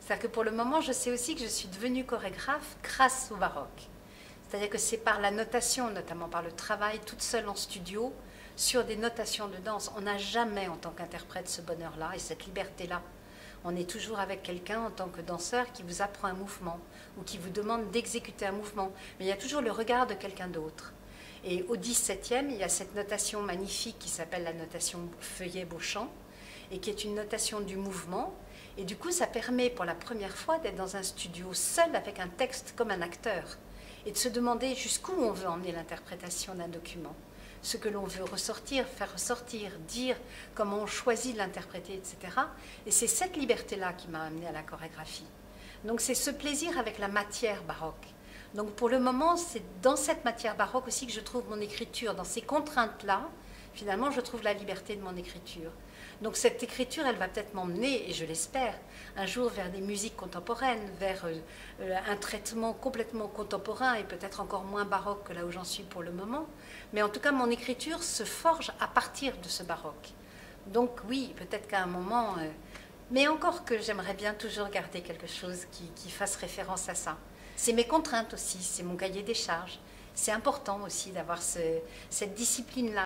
C'est-à-dire que pour le moment, je sais aussi que je suis devenue chorégraphe grâce au baroque. C'est-à-dire que c'est par la notation, notamment par le travail toute seule en studio, sur des notations de danse. On n'a jamais, en tant qu'interprète, ce bonheur-là et cette liberté-là. On est toujours avec quelqu'un en tant que danseur qui vous apprend un mouvement ou qui vous demande d'exécuter un mouvement. Mais il y a toujours le regard de quelqu'un d'autre. Et au 17e, il y a cette notation magnifique qui s'appelle la notation Feuillet-Beauchamp et qui est une notation du mouvement. Et du coup, ça permet pour la première fois d'être dans un studio seul avec un texte comme un acteur et de se demander jusqu'où on veut emmener l'interprétation d'un document, ce que l'on veut ressortir, faire ressortir, dire, comment on choisit de l'interpréter, etc. Et c'est cette liberté-là qui m'a amenée à la chorégraphie. Donc c'est ce plaisir avec la matière baroque. Donc pour le moment, c'est dans cette matière baroque aussi que je trouve mon écriture. Dans ces contraintes-là, finalement, je trouve la liberté de mon écriture. Donc cette écriture, elle va peut-être m'emmener, et je l'espère, un jour vers des musiques contemporaines, vers un traitement complètement contemporain et peut-être encore moins baroque que là où j'en suis pour le moment. Mais en tout cas, mon écriture se forge à partir de ce baroque. Donc oui, peut-être qu'à un moment... mais encore que j'aimerais bien toujours garder quelque chose qui fasse référence à ça. C'est mes contraintes aussi, c'est mon cahier des charges. C'est important aussi d'avoir cette discipline-là.